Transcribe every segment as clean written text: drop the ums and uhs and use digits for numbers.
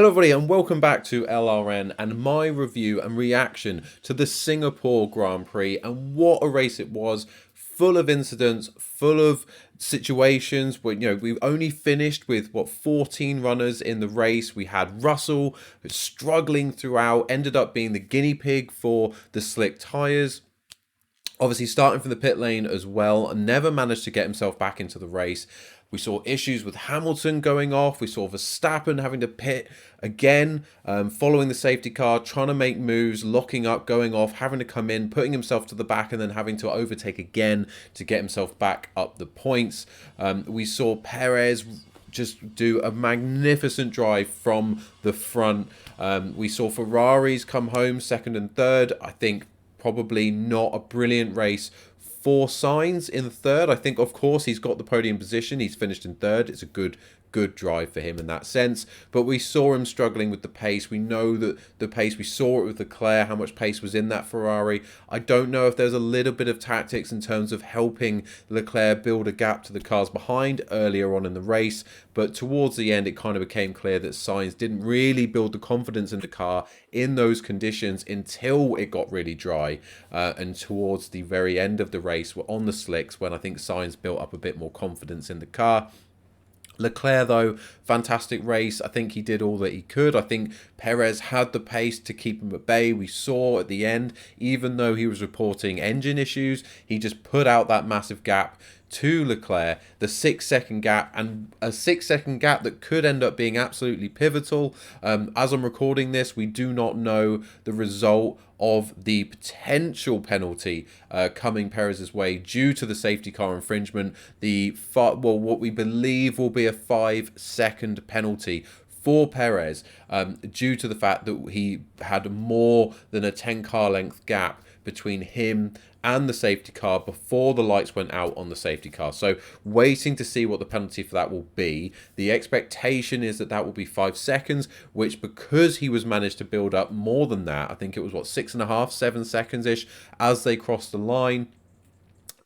Hello everybody and welcome back to LRN and my review and reaction to the Singapore Grand Prix, and what a race it was, full of incidents, full of situations where we only finished with 14 runners in the race. We had Russell struggling throughout, ended up being the guinea pig for the slick tyres. Obviously starting from the pit lane as well, and never managed to get himself back into the race. We saw issues with Hamilton going off. We saw Verstappen having to pit again, following the safety car, trying to make moves, locking up, going off, having to come in, putting himself to the back, and then having to overtake again to get himself back up the points. We saw Perez just do a magnificent drive from the front. We saw Ferraris come home second and third. I think probably not a brilliant race for Sainz in the third. I think, of course, he's got the podium position. He's finished in third. It's a good drive for him in that sense. But we saw him struggling with the pace. We know that the pace, we saw it with Leclerc, how much pace was in that Ferrari. I don't know if there's a little bit of tactics in terms of helping Leclerc build a gap to the cars behind earlier on in the race. But towards the end, it kind of became clear that Sainz didn't really build the confidence in the car in those conditions until it got really dry. And towards the very end of the race, we're on the slicks when I think Sainz built up a bit more confidence in the car. Leclerc, though, fantastic race. I think he did all that he could. I think Perez had the pace to keep him at bay. We saw at the end, even though he was reporting engine issues, he just put out that massive gap to Leclerc, the 6-second gap, and a 6-second gap that could end up being absolutely pivotal. As I'm recording this, we do not know the result of the potential penalty coming Perez's way due to the safety car infringement. What we believe will be a 5-second penalty for Perez due to the fact that he had more than a 10-car length gap between him and the safety car before the lights went out on the safety car. So waiting to see what the penalty for that will be. The expectation is that will be 5 seconds, which, because he was managed to build up more than that, I think it was 6.5, 7 seconds ish as they crossed the line.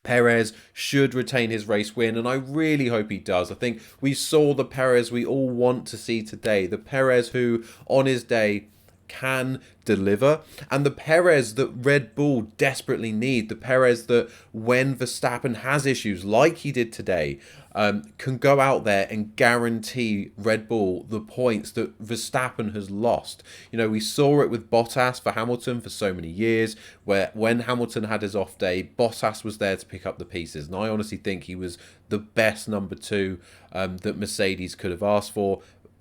Perez should retain his race win, and I really hope he does. I think we saw the Perez we all want to see today. The Perez who, on his day, can deliver, and the Perez that Red Bull desperately need. The Perez that, when Verstappen has issues like he did today, can go out there and guarantee Red Bull the points that Verstappen has lost. We saw it with Bottas for Hamilton for so many years, where when Hamilton had his off day, Bottas was there to pick up the pieces, and I honestly think he was the best number two that Mercedes could have asked for.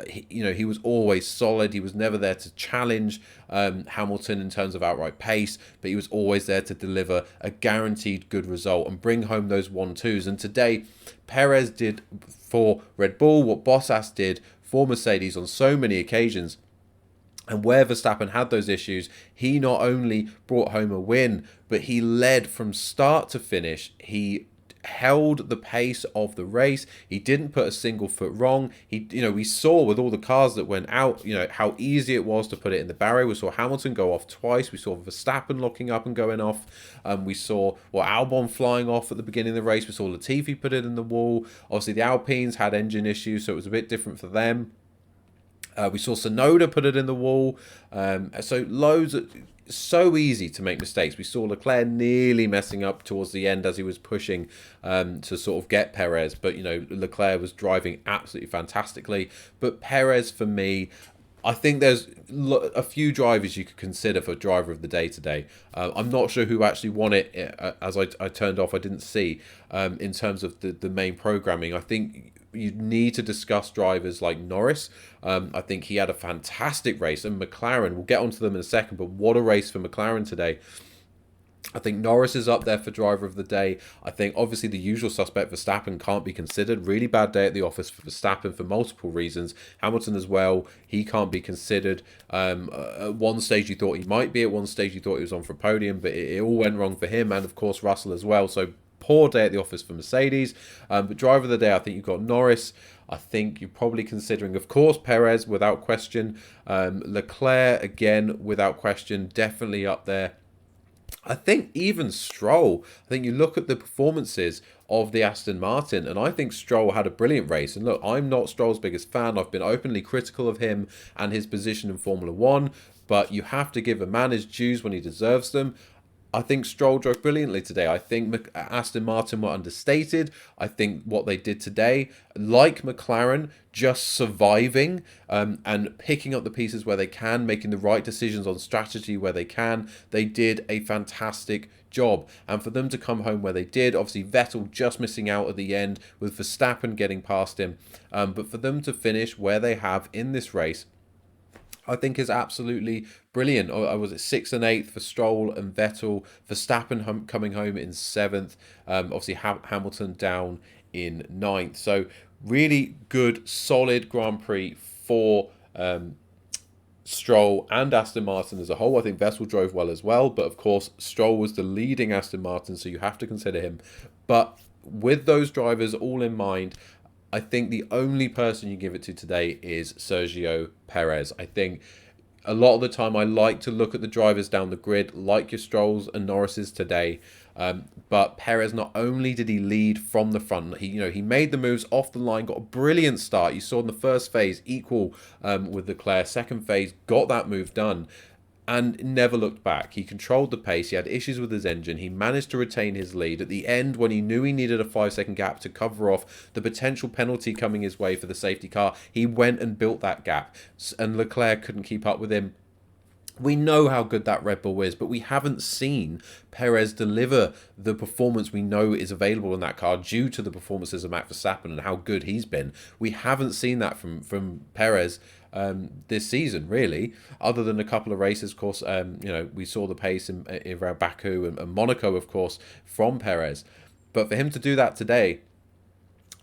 He was always solid. He was never there to challenge Hamilton in terms of outright pace, but he was always there to deliver a guaranteed good result and bring home those 1-2s. And today, Perez did for Red Bull what Bottas did for Mercedes on so many occasions. And where Verstappen had those issues, he not only brought home a win, but he led from start to finish. He held the pace of the race. He didn't put a single foot wrong. We saw with all the cars that went out, how easy it was to put it in the barrier. We saw Hamilton go off twice. We saw Verstappen locking up and going off. We saw Albon flying off at the beginning of the race. We saw Latifi put it in the wall. Obviously, the Alpines had engine issues, so it was a bit different for them. We saw Tsunoda put it in the wall. So easy to make mistakes. We saw Leclerc nearly messing up towards the end as he was pushing to sort of get Perez. But, Leclerc was driving absolutely fantastically. But Perez, for me, I think there's a few drivers you could consider for driver of the day today. I'm not sure who actually won it. As I turned off, I didn't see in terms of the main programming. I think you need to discuss drivers like Norris. I think he had a fantastic race, and McLaren, we'll get onto them in a second, but what a race for McLaren today. I think Norris is up there for driver of the day. I think obviously the usual suspect Verstappen can't be considered. Really bad day at the office for Verstappen for multiple reasons. Hamilton as well, he can't be considered. At one stage you thought he might be, at one stage you thought he was on for a podium, but it all went wrong for him, and of course Russell as well. So poor day at the office for Mercedes. But driver of the day, I think you've got Norris. I think you're probably considering, of course, Perez without question. Leclerc, again, without question, definitely up there. I think even Stroll, I think you look at the performances of the Aston Martin, and I think Stroll had a brilliant race. And look, I'm not Stroll's biggest fan. I've been openly critical of him and his position in Formula One, but you have to give a man his dues when he deserves them. I think Stroll drove brilliantly today. I think Aston Martin were understated. I think what they did today, like McLaren, just surviving and picking up the pieces where they can, making the right decisions on strategy where they can, they did a fantastic job. And for them to come home where they did, obviously Vettel just missing out at the end with Verstappen getting past him, but for them to finish where they have in this race, I think is absolutely brilliant. Or was it 6th and 8th for Stroll and Vettel? Verstappen coming home in 7th. Obviously Hamilton down in 9th. So really good, solid Grand Prix for Stroll and Aston Martin as a whole. I think Vettel drove well as well, but of course Stroll was the leading Aston Martin, so you have to consider him. But with those drivers all in mind, I think the only person you give it to today is Sergio Perez. I think a lot of the time I like to look at the drivers down the grid, like your Strolls and Norrises today. But Perez, not only did he lead from the front, he made the moves off the line, got a brilliant start. You saw in the first phase equal with Leclerc. Second phase got that move done, and never looked back. He controlled the pace. He had issues with his engine. He managed to retain his lead. At the end, when he knew he needed a 5-second gap to cover off the potential penalty coming his way for the safety car, he went and built that gap. And Leclerc couldn't keep up with him. We know how good that Red Bull is, but we haven't seen Perez deliver the performance we know is available in that car due to the performances of Max Verstappen and how good he's been. We haven't seen that from Perez this season, really, other than a couple of races. Of course, we saw the pace in around Baku and Monaco, of course, from Perez. But for him to do that today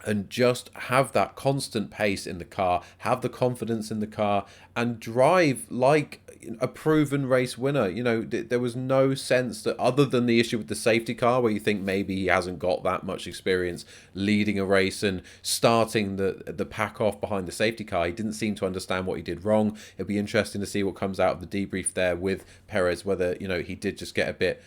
and just have that constant pace in the car, have the confidence in the car, and drive like a proven race winner. There was no sense that, other than the issue with the safety car, where you think maybe he hasn't got that much experience leading a race and starting the pack off behind the safety car. He didn't seem to understand what he did wrong. It'll be interesting to see what comes out of the debrief there with Perez, whether he did just get a bit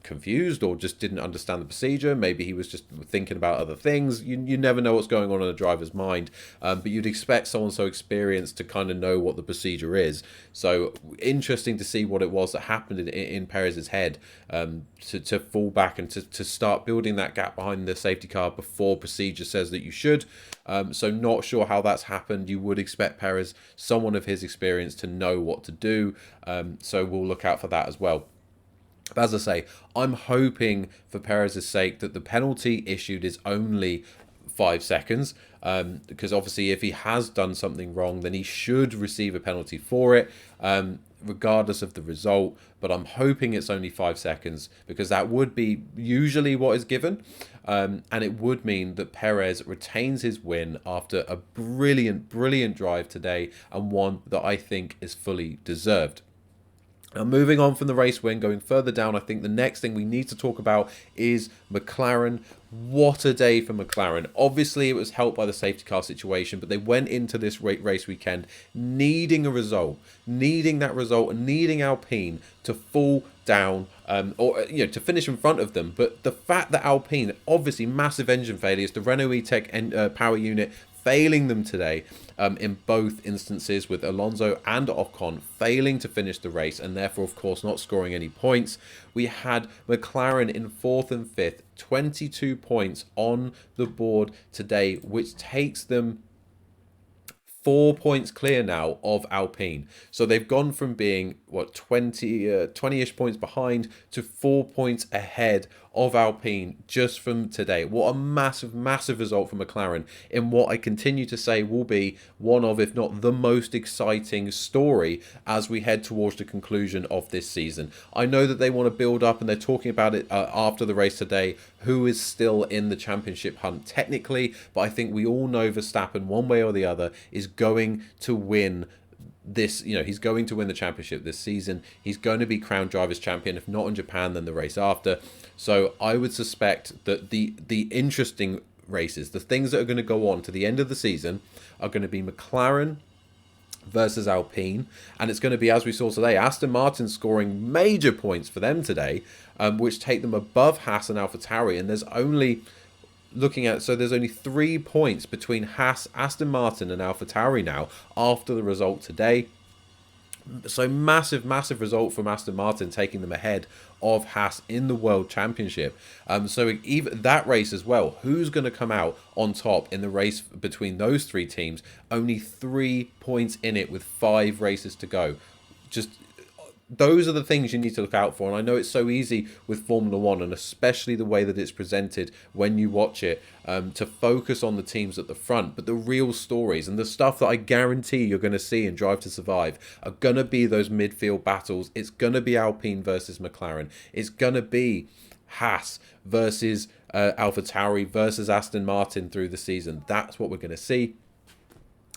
confused or just didn't understand the procedure. Maybe he was just thinking about other things. You never know what's going on in a driver's mind, but you'd expect someone so experienced to kind of know what the procedure is. So interesting to see what it was that happened in Perez's head, to fall back and to start building that gap behind the safety car before procedure says that you should. So not sure how that's happened. You would expect Perez, someone of his experience, to know what to do. So we'll look out for that as well. But as I say, I'm hoping for Perez's sake that the penalty issued is only 5 seconds, because obviously if he has done something wrong, then he should receive a penalty for it, regardless of the result. But I'm hoping it's only 5 seconds, because that would be usually what is given, and it would mean that Perez retains his win after a brilliant drive today, and one that I think is fully deserved. Now, moving on from the race win, going further down, I think the next thing we need to talk about is McLaren. What a day for McLaren. Obviously, it was helped by the safety car situation, but they went into this race weekend needing a result, needing that result, and needing Alpine to fall down, or to finish in front of them. But the fact that Alpine, obviously massive engine failures, the Renault E-Tech power unit failing them today, in both instances, with Alonso and Ocon failing to finish the race and therefore, of course, not scoring any points. We had McLaren in 4th and 5th, 22 points on the board today, which takes them 4 points clear now of Alpine. So they've gone from being 20-ish points behind to 4 points ahead of Alpine just from today. What a massive result for McLaren in what I continue to say will be one of, if not the most exciting story as we head towards the conclusion of this season. I know that they want to build up, and they're talking about it after the race today, who is still in the championship hunt technically, but I think we all know Verstappen, one way or the other, is going to win this. He's going to win the championship this season. He's going to be crowned drivers champion, if not in Japan, then the race after. So I would suspect that the interesting races, the things that are going to go on to the end of the season, are going to be McLaren versus Alpine, and it's going to be, as we saw today, Aston Martin scoring major points for them today, which take them above Haas and AlphaTauri, and there's only there's only 3 points between Haas, Aston Martin and AlphaTauri now after the result today. So massive result from Aston Martin, taking them ahead of Haas in the World Championship. So even that race as well, who's going to come out on top in the race between those 3 teams? Only 3 points in it with 5 races to go. Just those are the things you need to look out for. And I know it's so easy with Formula One, and especially the way that it's presented when you watch it, to focus on the teams at the front. But the real stories and the stuff that I guarantee you're going to see in Drive to Survive are going to be those midfield battles. It's going to be Alpine versus McLaren. It's going to be Haas versus AlphaTauri versus Aston Martin through the season. That's what we're going to see.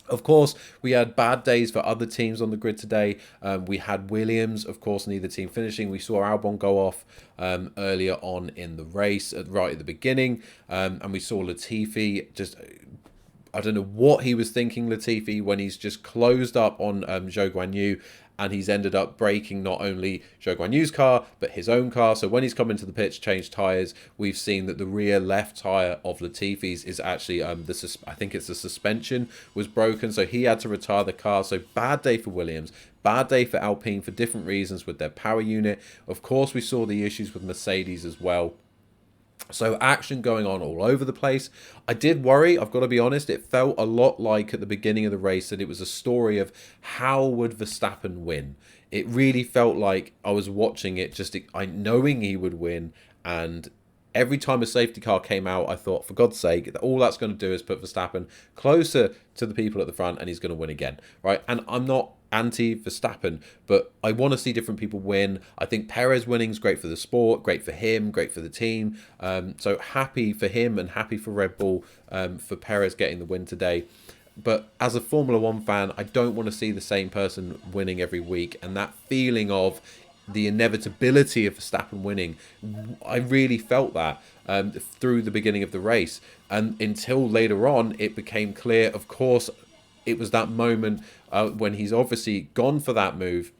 Of course, we had bad days for other teams on the grid today. We had Williams, of course, neither team finishing. We saw Albon go off earlier on in the race, right at the beginning. And we saw Latifi just... I don't know what he was thinking, Latifi, when he's just closed up on Zhou Guanyu, and he's ended up breaking not only Zhou Guanyu's car, but his own car. So when he's come into the pit to change tyres, we've seen that the rear left tyre of Latifi's is actually, I think it's the suspension was broken, so he had to retire the car. So bad day for Williams, bad day for Alpine for different reasons with their power unit. Of course, we saw the issues with Mercedes as well. So action going on all over the place. I did worry, I've got to be honest, it felt a lot like at the beginning of the race that it was a story of how would Verstappen win. It really felt like I was watching it just knowing he would win, and every time a safety car came out, I thought, for God's sake, all that's going to do is put Verstappen closer to the people at the front and he's going to win again, right? And I'm not anti-Verstappen, but I want to see different people win. I think Perez winning is great for the sport, great for him, great for the team. So happy for him and happy for Red Bull for Perez getting the win today. But as a Formula One fan, I don't want to see the same person winning every week, and that feeling of the inevitability of Verstappen winning, I really felt that through the beginning of the race, and until later on it became clear. Of course, it was that moment when he's obviously gone for that move,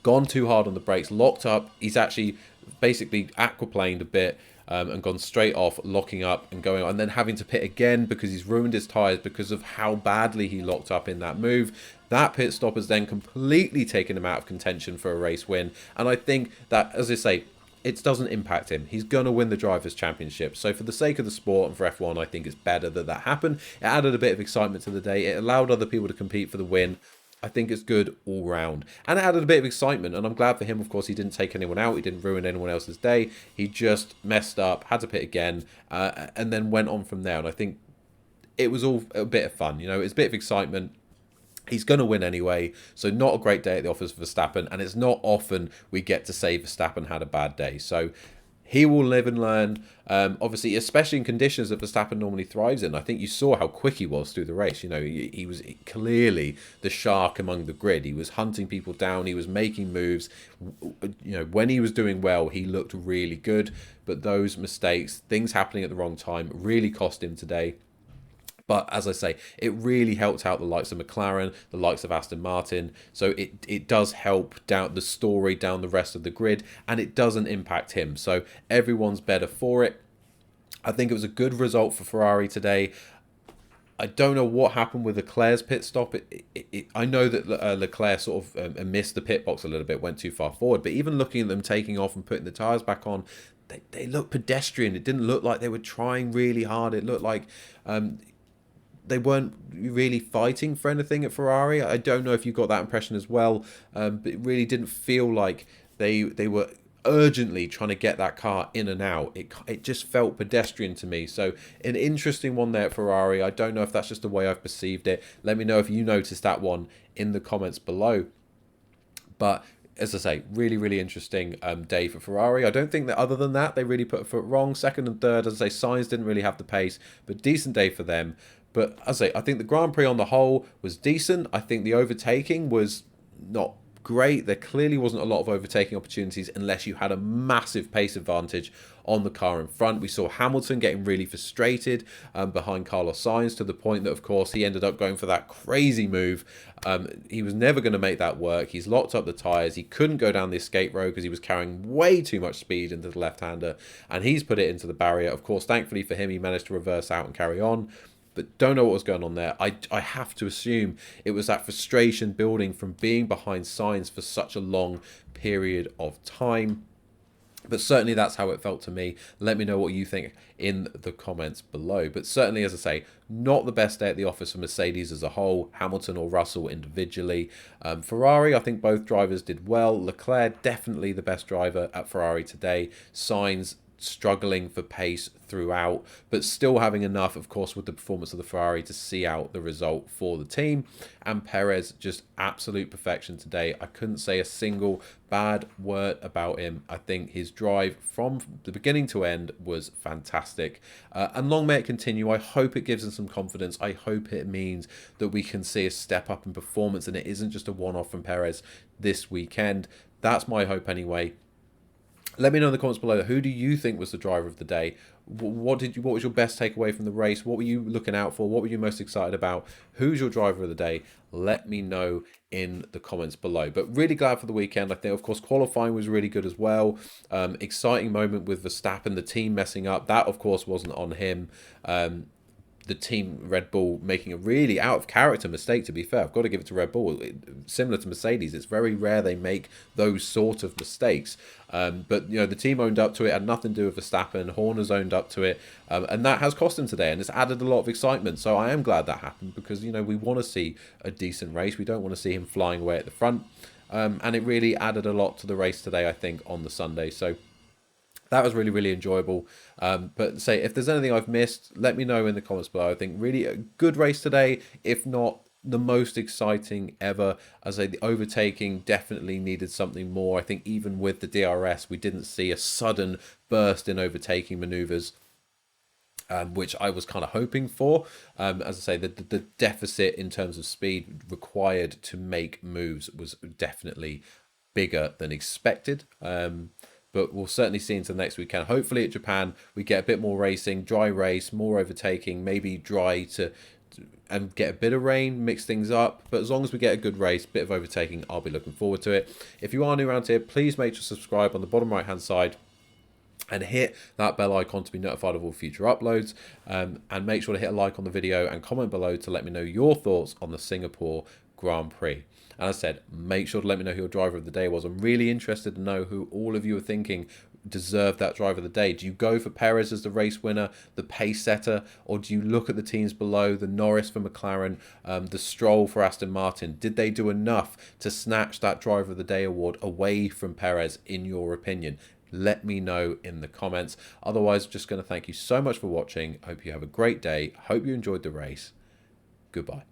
gone too hard on the brakes, locked up. He's actually basically aquaplaned a bit and gone straight off, locking up and going on, and then having to pit again because he's ruined his tyres because of how badly he locked up in that move. That pit stop has then completely taken him out of contention for a race win. And I think that, as I say, it doesn't impact him. He's going to win the Drivers' Championship. So for the sake of the sport and for F1, I think it's better that that happened. It added a bit of excitement to the day. It allowed other people to compete for the win. I think it's good all round. And it added a bit of excitement. And I'm glad for him, of course, he didn't take anyone out. He didn't ruin anyone else's day. He just messed up, had to pit again, and then went on from there. And I think it was all a bit of fun. You know, it's a bit of excitement. He's going to win anyway, so not a great day at the office for Verstappen, and it's not often we get to say Verstappen had a bad day. So he will live and learn, obviously, especially in conditions that Verstappen normally thrives in. I think you saw how quick he was through the race. You know, he was clearly the shark among the grid. He was hunting people down. He was making moves. You know, when he was doing well, he looked really good. But those mistakes, things happening at the wrong time, really cost him today. But as I say, it really helped out the likes of McLaren, the likes of Aston Martin. So it does help down the story, down the rest of the grid, and it doesn't impact him. So everyone's better for it. I think it was a good result for Ferrari today. I don't know what happened with Leclerc's pit stop. I know that Leclerc sort of missed the pit box a little bit, went too far forward. But even looking at them taking off and putting the tyres back on, they looked pedestrian. It didn't look like they were trying really hard. It looked like they weren't really fighting for anything at Ferrari. I don't know if you got that impression as well, but it really didn't feel like they were urgently trying to get that car in and out. It just felt pedestrian to me. So an interesting one there at Ferrari. I don't know if that's just the way I've perceived it. Let me know if you noticed that one in the comments below. But as I say, really, really interesting day for Ferrari. I don't think that other than that, they really put a foot wrong. Second and third, as I say, Sainz didn't really have the pace, but decent day for them. But as I say, I think the Grand Prix on the whole was decent. I think the overtaking was not great. There clearly wasn't a lot of overtaking opportunities unless you had a massive pace advantage on the car in front. We saw Hamilton getting really frustrated behind Carlos Sainz, to the point that, of course, he ended up going for that crazy move. He was never going to make that work. He's locked up the tyres. He couldn't go down the escape road because he was carrying way too much speed into the left-hander, and he's put it into the barrier. Of course, thankfully for him, he managed to reverse out and carry on. But don't know what was going on there. I have to assume it was that frustration building from being behind Sainz for such a long period of time. But certainly that's how it felt to me. Let me know what you think in the comments below. But certainly, as I say, not the best day at the office for Mercedes as a whole, Hamilton or Russell individually. Ferrari, I think both drivers did well. Leclerc, definitely the best driver at Ferrari today. Sainz, struggling for pace throughout, but still having enough, of course, with the performance of the Ferrari to see out the result for the team. And Perez, just absolute perfection today. I couldn't say a single bad word about him. I think his drive from the beginning to end was fantastic. And long may it continue. I hope it gives him some confidence. I hope it means that we can see a step up in performance and it isn't just a one-off from Perez this weekend. That's my hope anyway. Let me know in the comments below, who do you think was the driver of the day? What was your best takeaway from the race? What were you looking out for? What were you most excited about? Who's your driver of the day? Let me know in the comments below. But really glad for the weekend. I think, of course, qualifying was really good as well. Exciting moment with Verstappen, the team messing up. That, of course, wasn't on him. The team Red Bull making a really out of character mistake, to be fair. I've got to give it to Red Bull. Similar to Mercedes, it's very rare they make those sort of mistakes. But, you know, the team owned up to it, had nothing to do with Verstappen. Horner's owned up to it. And that has cost him today, and it's added a lot of excitement. So I am glad that happened because, you know, we want to see a decent race. We don't want to see him flying away at the front. And it really added a lot to the race today, I think, on the Sunday. So that was really, really enjoyable. But say, if there's anything I've missed, let me know in the comments below. I think really a good race today, if not the most exciting ever. As I say, the overtaking definitely needed something more. I think even with the DRS, we didn't see a sudden burst in overtaking maneuvers, which I was kind of hoping for. As I say, the deficit in terms of speed required to make moves was definitely bigger than expected. But we'll certainly see into the next weekend. Hopefully at Japan, we get a bit more racing, dry race, more overtaking, maybe dry and get a bit of rain, mix things up. But as long as we get a good race, bit of overtaking, I'll be looking forward to it. If you are new around here, please make sure to subscribe on the bottom right-hand side and hit that bell icon to be notified of all future uploads. And make sure to hit a like on the video and comment below to let me know your thoughts on the Singapore Grand Prix. And as I said, make sure to let me know who your driver of the day was. I'm really interested to know who all of you are thinking deserved that driver of the day. Do you go for Perez as the race winner, the pace setter, or do you look at the teams below, the Norris for McLaren, the Stroll for Aston Martin? Did they do enough to snatch that driver of the day award away from Perez, in your opinion? Let me know in the comments. Otherwise, just going to thank you so much for watching. Hope you have a great day. Hope you enjoyed the race. Goodbye.